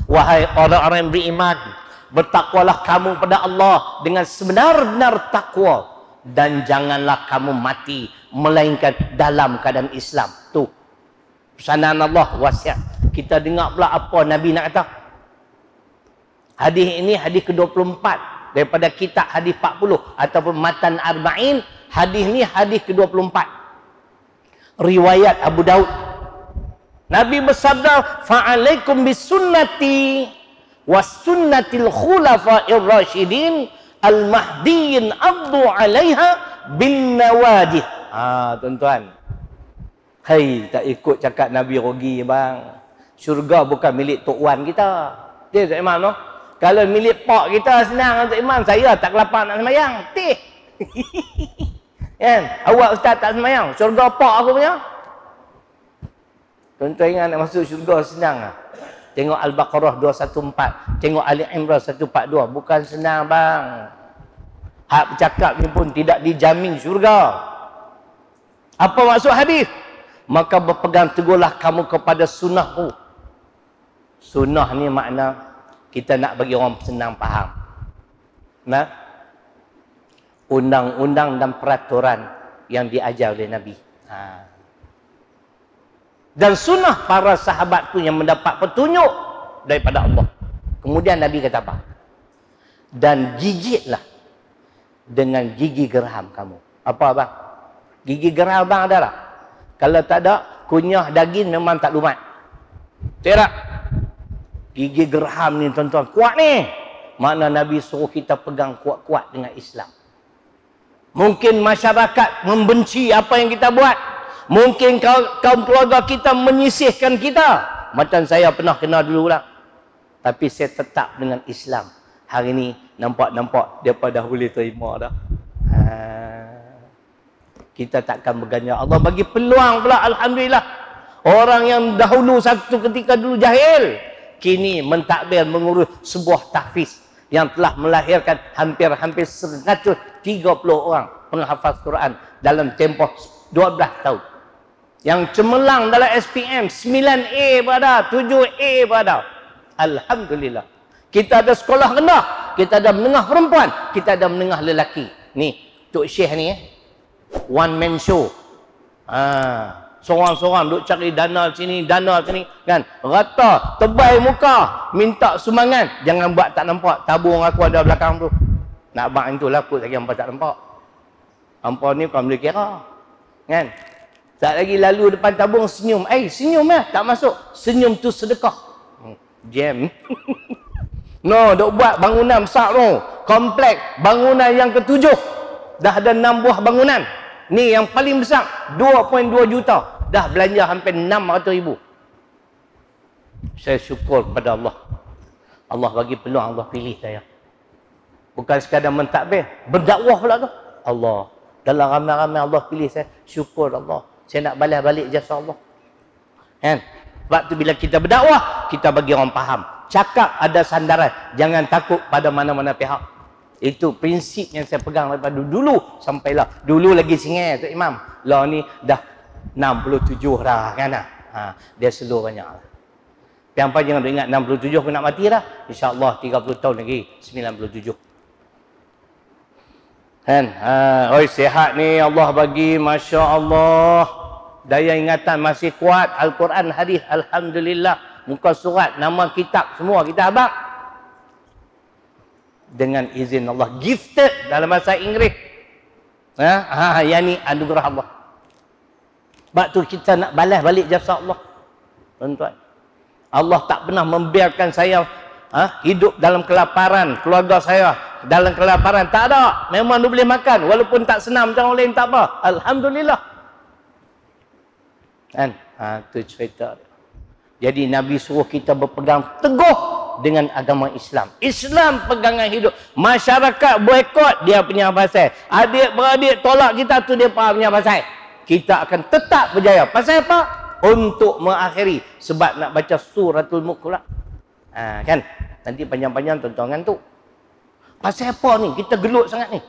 [SPEAKER 1] Wahai orang-orang yang beriman, bertakwalah kamu pada Allah dengan sebenar-benar takwa dan janganlah kamu mati melainkan dalam keadaan Islam. Tu pesanan Allah, wasiat. Kita dengar pula apa Nabi nak kata. Hadis ini hadis ke-24 daripada kitab hadis 40 ataupun Matan Arba'in. Hadis ni hadis ke-24. Riwayat Abu Daud. Nabi bersabda, "Fa'alaikum bisunnati wa sunnatil khulafa'ir rasyidin al-mahdiyyin addu 'alaiha bin nawajih." Tuan-tuan. Hai, tak ikut cakap Nabi rugi bang. Syurga bukan milik Tok Wan kita. Dia tak imam no? Kalau milik pak kita senang untuk imam, saya tak kelapa nak semayang. Tih. Kan? Awak ustaz tak semayang, syurga pak aku punya. Tuan-tuan ingat nak masuk syurga senang ah. Tengok Al-Baqarah 214, tengok Ali Imran 142, bukan senang bang. Hak bercakap ni pun tidak dijamin syurga. Apa maksud hadis? Maka berpegang teguhlah kamu kepada sunnahku. Sunnah ni makna kita nak bagi orang senang faham. Nah, undang-undang dan peraturan yang diajar oleh Nabi. Dan sunnah para sahabat tu yang mendapat petunjuk daripada Allah. Kemudian Nabi kata apa? Dan gigitlah dengan gigi geraham kamu. Apa bang? Gigi geraham bang ada tak? Kalau tak ada, kunyah daging memang tak lumat. Tak? Gigi geraham ni tuan-tuan, kuat ni. Makna Nabi suruh kita pegang kuat-kuat dengan Islam. Mungkin masyarakat membenci apa yang kita buat. Mungkin kaum keluarga kita menyisihkan kita. Macam saya pernah kena dulu lah. Tapi saya tetap dengan Islam. Hari ni nampak-nampak dia dah boleh terima dah. Kita takkan berganjal. Allah bagi peluang pula, alhamdulillah. Orang yang dahulu satu ketika dulu jahil, kini mentadbir mengurus sebuah tahfiz yang telah melahirkan hampir-hampir 130 orang penghafaz Quran dalam tempoh 12 tahun. Yang cemerlang dalam SPM 9A pada 7A pada. Alhamdulillah. Kita ada sekolah rendah kita ada menengah perempuan, kita ada menengah lelaki. Ni, Tok Syekh ni one man show. Seorang-seorang duk cari dana sini kan. Rata, tebal muka, minta sumbangan. Jangan buat tak nampak. Tabung aku ada belakang tu. Nak bang tu lah kot lagi hampa tak nampak. Hampa ni kau boleh kira. Kan? Tak lagi lalu depan tabung senyum. Senyum lah. Tak masuk. Senyum tu sedekah. Jam. No, duk buat bangunan besar tu. Kompleks. Bangunan yang ketujuh. Dah ada 6 buah bangunan. Ni yang paling besar. 2.2 juta. Dah belanja hampir 600,000. Saya syukur kepada Allah. Allah bagi peluang, Allah pilih saya. Bukan sekadar mentadbir. Berdakwah pula tu. Allah. Dalam ramai-ramai Allah pilih saya. Syukur Allah. Saya nak balas balik jasa Allah. Kan? Sebab tu bila kita berdakwah, kita bagi orang faham. Cakap ada sandaran. Jangan takut pada mana-mana pihak. Itu prinsip yang saya pegang daripada dulu sampailah. Dulu lagi singai Tok Imam. Lah ni dah 67 dah kan. Dia slow banyak lah. Pian-pian jangan ingat 67 aku nak mati dah. InsyaAllah 30 tahun lagi 97. Kan? Oi sihat ni Allah bagi, Masya Allah. Daya ingatan masih kuat. Al-Quran, hadis, Alhamdulillah. Muka surat, nama kitab, semua kita habaq. Dengan izin Allah. Gifted dalam bahasa Inggeris. Yang ni anugerah Allah. Sebab tu kita nak balas balik jasa Allah. Tuan-tuan. Allah tak pernah membiarkan saya hidup dalam kelaparan. Keluarga saya dalam kelaparan. Tak ada. Memang dia boleh makan. Walaupun tak senang macam orang lain, tak apa. Alhamdulillah. Kan? Itu cerita dia. Jadi Nabi suruh kita berpegang teguh dengan agama Islam. Islam pegangan hidup. Masyarakat boikot, dia punya pasal. Adik-beradik tolak kita, tu dia punya pasal. Kita akan tetap berjaya. Pasal apa? Untuk mengakhiri. Sebab nak baca suratul Mulk pula. Kan? Nanti panjang-panjang tuan-tuan ngantuk. Pasal apa ni? Kita gelut sangat ni.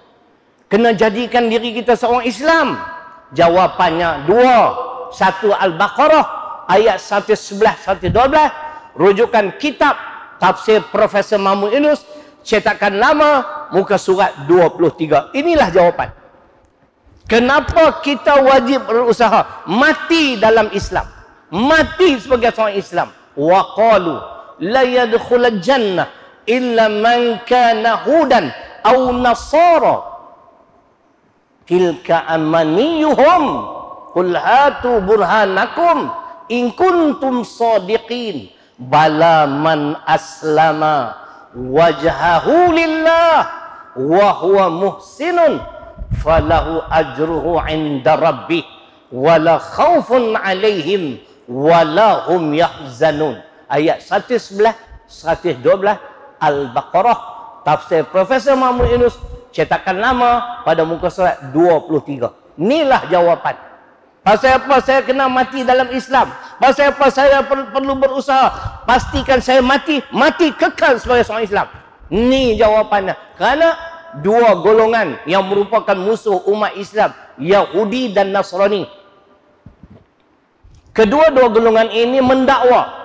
[SPEAKER 1] Kena jadikan diri kita seorang Islam. Jawapannya dua. Satu Al-Baqarah. Ayat 111, 112. Rujukan kitab tafsir Profesor Mahmud Yunus, cetakan lama, muka surat 23. Inilah jawapan. Kenapa kita wajib berusaha mati dalam Islam? Mati sebagai seorang Islam. Wa qalu la yadkhulul jannah illa man kana hudan aw nasara. Tilka amaniyuhum. Qul hatu burhanakum in kuntum sadiqin. Bala man aslama wajhahu lillah wa huwa muhsinun falahu ajruhu inda rabbih wala khaufun alaihim wala hum yahzanun. Ayat 111, 112 Al-Baqarah, tafsir Profesor Mahmud Yunus, cetakan lama, pada muka surat 23. Inilah jawapan. Pasal apa saya kena mati dalam Islam? Pasal apa saya perlu berusaha pastikan saya mati kekal sebagai seorang Islam? Ini jawapannya. Kerana dua golongan yang merupakan musuh umat Islam, Yahudi dan Nasrani. Kedua-dua golongan ini mendakwa.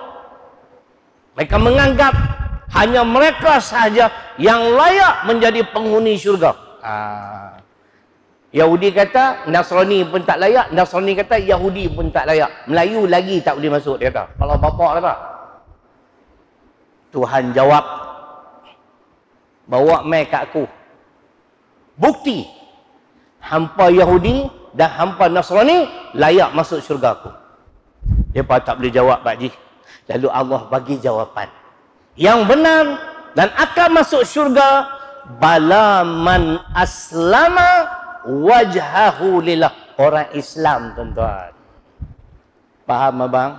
[SPEAKER 1] Mereka menganggap hanya mereka sahaja yang layak menjadi penghuni syurga. Yahudi kata Nasrani pun tak layak, Nasrani kata Yahudi pun tak layak. Melayu lagi tak boleh masuk, dia kata. Kalau bapak kata. Tuhan jawab, bawa mai kat aku bukti hampa Yahudi dan hampa Nasrani layak masuk syurga aku. Depa tak boleh jawab, Pak Ji. Lalu Allah bagi jawapan yang benar dan akan masuk syurga. Bala man aslama wajhahu lillah. Orang Islam, tuan-tuan. Faham abang?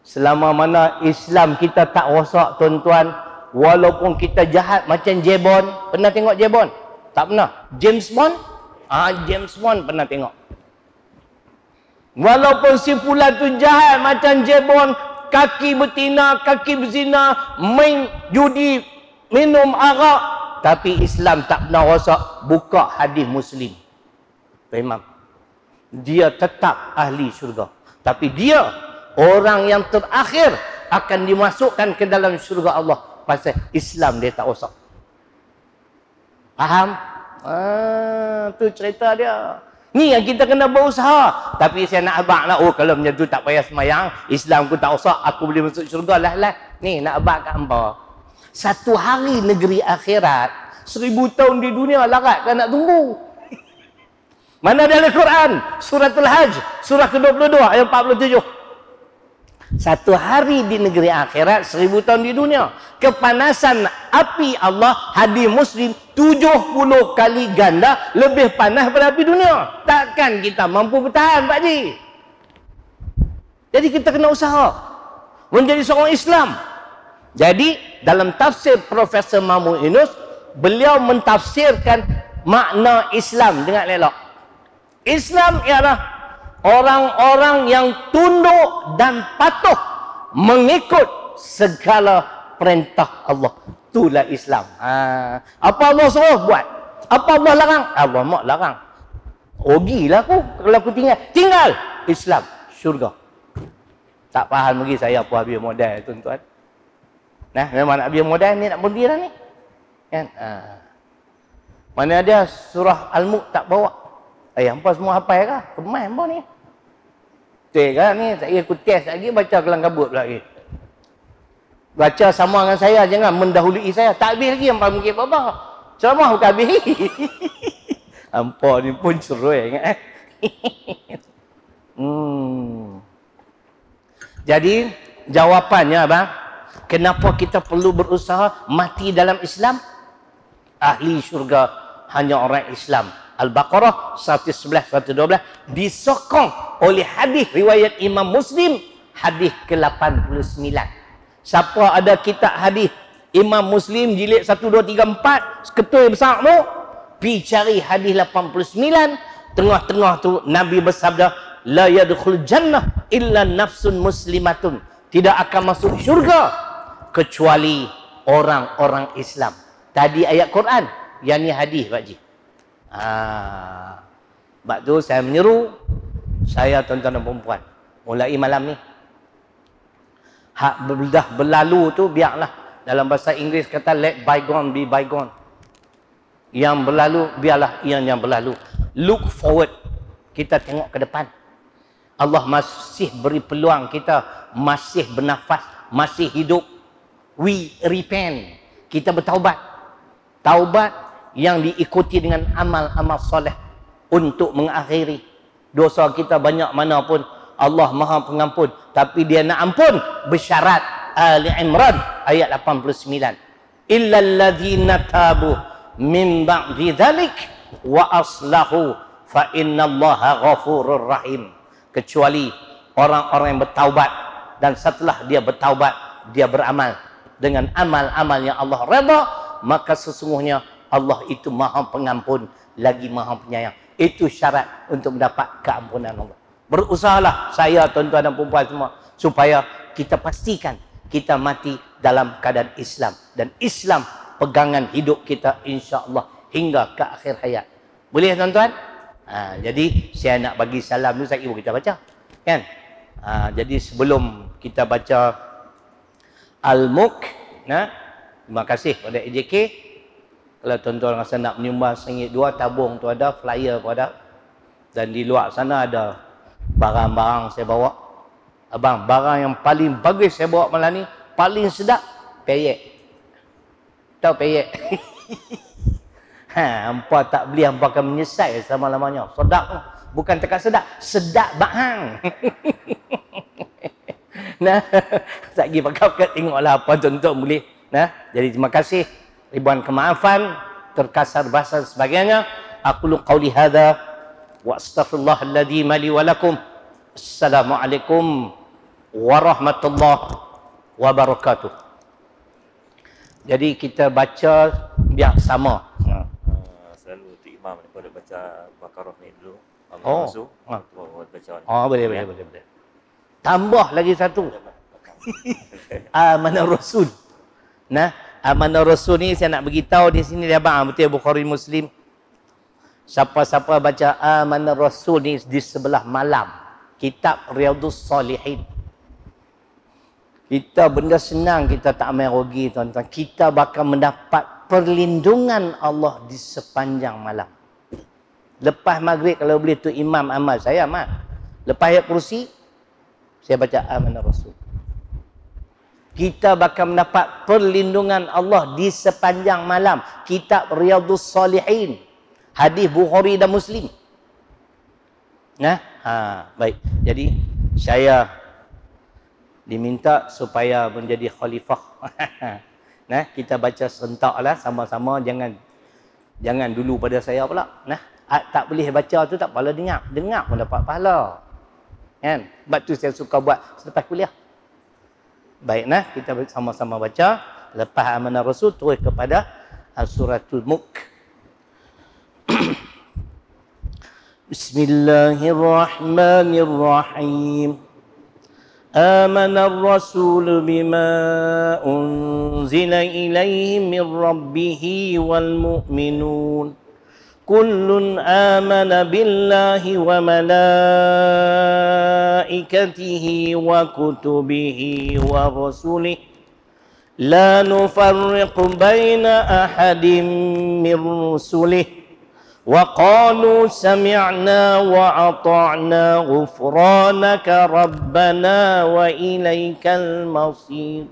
[SPEAKER 1] Selama mana Islam kita tak rosak, tuan-tuan, walaupun kita jahat macam Jebon. Pernah tengok Jebon? Tak pernah. James Bond? James Bond pernah tengok. Walaupun si fulan tu jahat macam Jebon, kaki betina, kaki berzina, main judi, minum arak, tapi Islam tak pernah rosak. Buka hadis Muslim, Imam, dia tetap ahli syurga. Tapi dia orang yang terakhir akan dimasukkan ke dalam syurga Allah. pasal Islam dia tak rosak. Faham? Tu cerita dia. Ni yang kita kena berusaha. Tapi saya nak abang lah, oh kalau macam tu tak payah semayang, Islam ku tak rosak, aku boleh masuk syurga lah. Ni nak abang kat hamba. Satu hari negeri akhirat, 1000 tahun di dunia larat kan nak tunggu. Mana dalam Quran? Suratul Hajj, surah ke-22 ayat 47. Satu hari di negeri akhirat, 1000 tahun di dunia. Kepanasan api Allah, hadis Muslim, 70 kali ganda lebih panas daripada api dunia. Takkan kita mampu bertahan, Pak Ji. Jadi kita kena usaha menjadi seorang Islam. Jadi dalam tafsir Profesor Mahmud Yunus, beliau mentafsirkan makna Islam dengan elok. Islam ialah orang-orang yang tunduk dan patuh mengikut segala perintah Allah. Itulah Islam. Apa Allah suruh buat, apa Allah larang, Allah mak larang. Rugilah aku kalau aku tinggal Islam, syurga. Tak faham lagi saya apa habis modal, tuan-tuan. Nah, memang nak habis modal ni, nak berhenti dah ni kan. Mana ada surah Al-Mulk tak bawa. Hampa semua hafal kah? Kemai hampa ni. Betul kan ni? Tak kira aku test lagi, baca kelang kabut pula lagi. Baca sama dengan saya, jangan mendahului saya. Tak habis lagi hampa mungkin apa-apa. Ceramah bukan habis. Hampa ni pun ceroi ingat. Jadi, jawapannya abang, kenapa kita perlu berusaha mati dalam Islam? Ahli syurga hanya orang Islam. Al-Baqarah 111, 112 disokong oleh hadis riwayat Imam Muslim, hadis ke-89. Siapa ada kitab hadis Imam Muslim jilid 1, 2, 3, 4 ketui besar tu, pi cari hadis 89. Tengah-tengah tu Nabi bersabda, la yadkhul jannah illa nafsun muslimatun, tidak akan masuk syurga kecuali orang-orang Islam. Tadi ayat Quran, yang ni hadis Pak Ji. Sebab tu saya menyeru saya tuan-tuan dan perempuan, mulai malam ni hak dah berlalu tu biarlah. Dalam bahasa Inggeris kata let bygone be bygone. Yang berlalu biarlah yang berlalu. Look forward, kita tengok ke depan. Allah masih beri peluang kita, masih bernafas, masih hidup. We repent, kita bertaubat. Taubat yang diikuti dengan amal-amal soleh untuk mengakhiri dosa kita. Banyak mana pun Allah Maha Pengampun, tapi dia nak ampun bersyarat. Ali Imran ayat 89, illal ladzina tabu min ba'di dzalik wa aslahu fa innallaha ghafurur rahim. Kecuali orang-orang yang bertaubat dan setelah dia bertaubat dia beramal dengan amal-amal yang Allah redha, maka sesungguhnya Allah itu Maha Pengampun lagi Maha Penyayang. Itu syarat untuk mendapat keampunan Allah. Berusahalah saya, tuan-tuan dan perempuan semua, supaya kita pastikan kita mati dalam keadaan Islam, dan Islam pegangan hidup kita insya-Allah hingga ke akhir hayat. Boleh tuan-tuan? Jadi saya nak bagi salam dulu, sekejap kita baca kan. Jadi sebelum kita baca Al-Mulk, terima kasih pada AJK. Kalau tuan-tuan rasa nak menyumbang RM1 tabung tu ada, flyer pun ada. Dan di luar sana ada barang-barang saya bawa. Abang, barang yang paling bagus saya bawa malam ni, paling sedap, peyek. Tahu peyek? Hampa tak beli, hampa akan menyesal selama-lamanya. Sedap, bukan tekat sedap, sedap bahang. Nah, sekejap pakai tengoklah apa tuan-tuan boleh. Jadi terima kasih. Ribuan kemaafan, terkasar bahasa dan sebagainya. Aqulu qawli hadha wa astaghfirullahaladzim li wa lakum. Assalamualaikum warahmatullahi wabarakatuh. Jadi kita baca biar sama.
[SPEAKER 2] Selalu tu imam ni pada baca Baqarah ni dulu.
[SPEAKER 1] Boleh. Tambah lagi satu. Amanah Rasul. Amanah Rasul ni saya nak beritahu di sini dia abang, betul Bukhari Muslim. Siapa-siapa baca Amanah Rasul ni di sebelah malam, kitab Riyadhus Salihin. Kita benda senang, kita tak main rugi tuan-tuan. Kita bakal mendapat perlindungan Allah di sepanjang malam. Lepas maghrib kalau boleh tu imam amal saya amal. Lepas ayat kursi saya baca amanah Rasul. Kita bakal mendapat perlindungan Allah di sepanjang malam. Kitab Riyadhus Salihin, hadis Bukhari dan Muslim. Nah, baik. Jadi saya diminta supaya menjadi khalifah. Nah, kita baca serentaklah sama-sama, jangan dulu pada saya pula. Nah, tak boleh baca tu tak pahala dengar pun dapat pahala. Kan? Sebab tu saya suka buat selepas kuliah. Baik, nah, kita sama-sama baca lepas amanah Rasul terus kepada suratul Mulk. Bismillahirrahmanirrahim. آمن الرسول بما أنزل إليه من ربه والمؤمنون كل آمن بالله وملائكته وكتبه ورسله لا نفرق بين أحد من رسله وقالوا سمعنا وأطعنا غفرانك ربنا وإليك المصير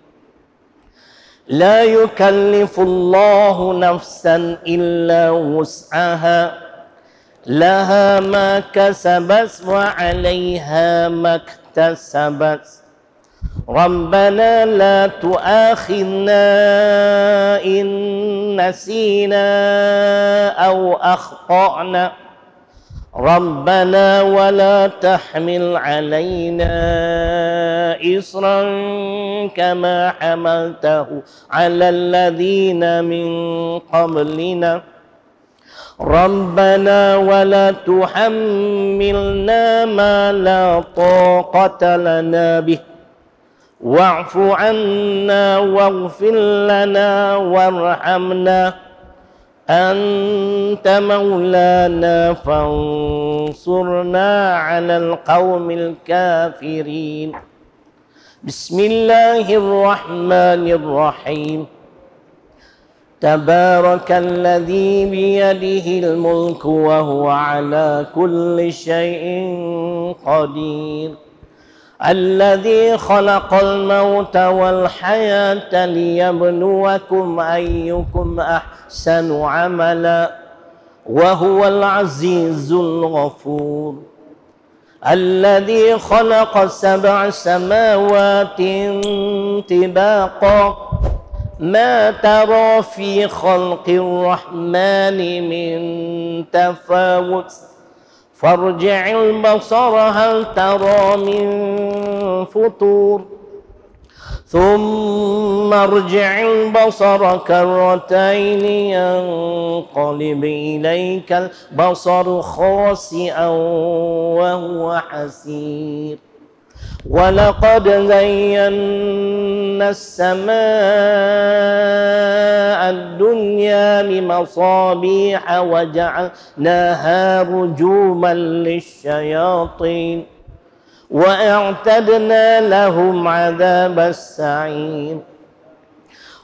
[SPEAKER 1] لا يكلف الله نفسا إلا وسعها لها ما كسبت وعليها ما اكتسبت ربنا لا تؤاخذنا إن نسينا أو أخطأنا ربنا ولا تحمل علينا إصرا كما حملته على الذين من قبلنا ربنا ولا تحملنا ما لا طاقة لنا به واعف عنا واغفر لنا وارحمنا أنت مولانا فانصرنا على القوم الكافرين بسم الله الرحمن الرحيم تبارك الذي بيده الملك وهو على كل شيء قدير الذي خلق الموت والحياة ليبلوكم أيكم أحسن عملا وهو العزيز الغفور الذي خلق 7 سماوات طباقا ما ترى في خلق الرحمن من تفاوت فارجع البصر هل ترى من فطور ثم ارجع البصر كرتين ينقلب إليك البصر خاسئا وهو حسير ولقد زينا السماء الدنيا بمصابيح وجعلناها رجوما للشياطين وأعتدنا لهم عذاب السعير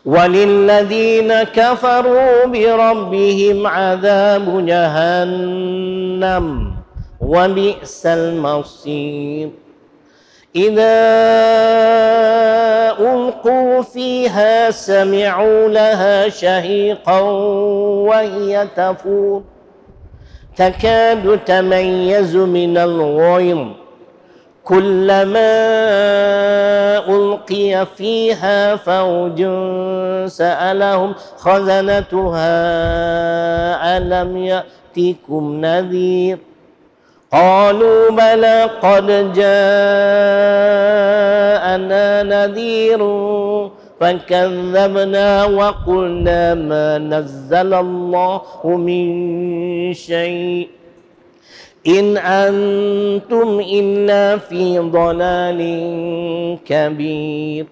[SPEAKER 1] وللذين كفروا بربهم عذاب جهنم وبئس المصير إذا ألقوا فيها سمعوا لها شهيقا وهي تفور تكاد تميز من الغيظ كلما ألقي فيها فوج سألهم خزنتها ألم يأتكم نذير قالوا بلى قد جاءنا نذير فكذبنا وقلنا ما نزل الله من شيء إن أنتم إلا في ضلال كبير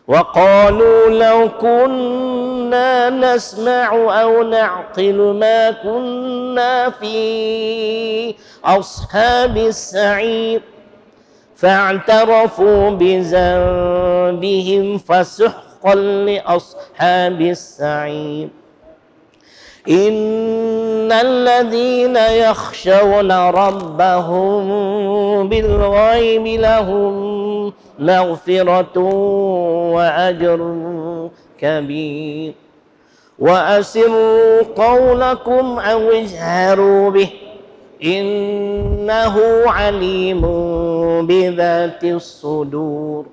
[SPEAKER 1] وقالوا لو كنا نسمع أو نعقل ما كنا في أصحاب السعير فاعترفوا بذنبهم فسحقا لأصحاب السعير إن الذين يخشون ربهم بالغيب لهم مغفرة وأجر كبير وأسروا قولكم أو اجهروا به إنه عليم بذات الصدور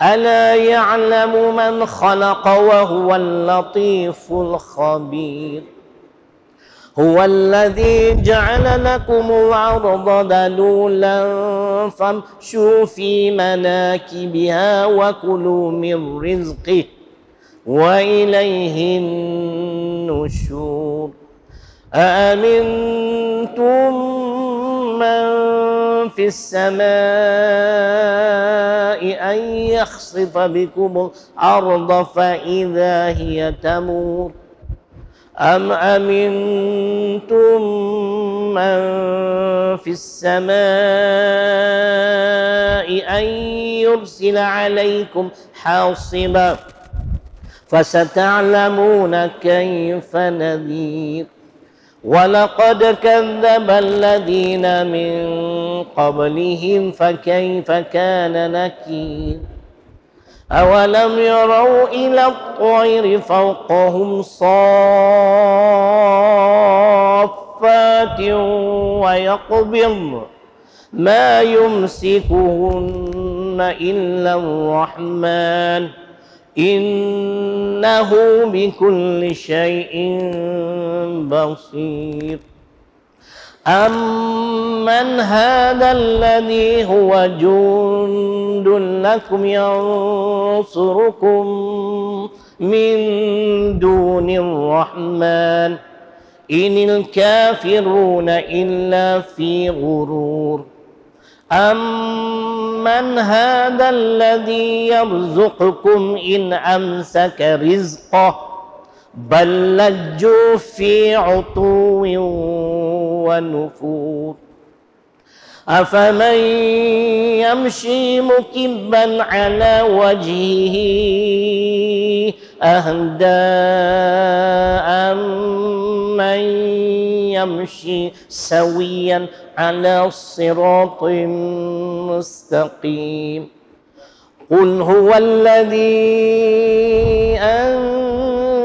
[SPEAKER 1] ألا يعلم من خلق وهو اللطيف الخبير هو الذي جعل لكم الأرض ذلولا فامشوا في مناكبها وكلوا من رزقه وإليه النشور أأمنتم من في السماء أن يخسف بكم الأرض فإذا هي تمور أم أمنتم من في السماء أن يرسل عليكم حاصبا فستعلمون كيف نذير ولقد كذب الذين من قبلهم فكيف كان نكير أولم يروا إلى الطير فوقهم صافات ويقبض ما يمسكهن إلا الرحمن إنه بكل شيء بصير أمن هذا الذي هو جند لكم ينصركم من دون الرحمن إن الكافرون إلا في غرور أمن هذا الذي يرزقكم إن أمسك رزقه بل لجوا في عتو ونفور أفمن يمشي مكبا على وجهه أهدى أمن يمشي سويا على صراط مستقيم قل هو الذي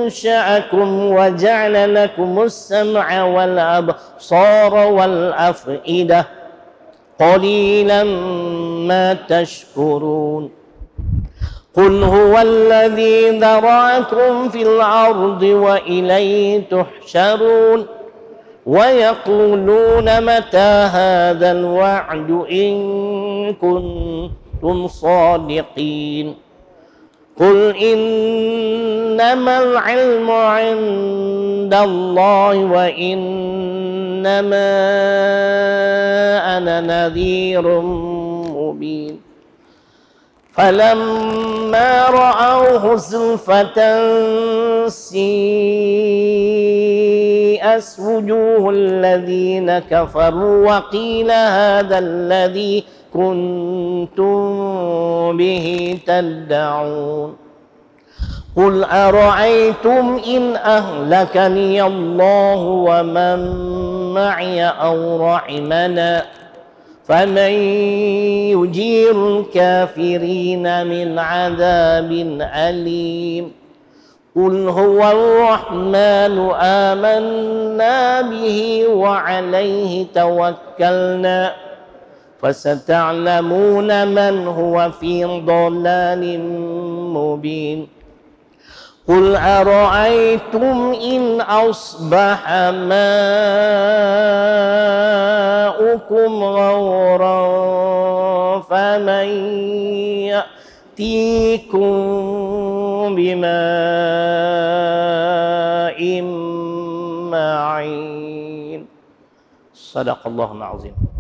[SPEAKER 1] أنشأكم وجعل لكم السمع والأبصار والأفئدة قليلا ما تشكرون قل هو الذي ذرأكم في الأرض وإليه تحشرون ويقولون متى هذا الوعد إن كنتم صادقين قل إنما العلم عند الله وإنما أنا نذير مبين فلما رأوه زلفة سيئت وجوه الذين كفروا وقيل هذا الذي كنتم به تدعون قل أرأيتم إن أهلكني الله ومن معي أو رحمنا فمن يجير الكافرين من عذاب أليم قل هو الرحمن آمنا به وعليه توكلنا فستعلمون من هو في ضلال مبين قل أرأيتم إن أصبح ماؤكم غورا فمن يأتيكم بماء معين صدق الله العظيم.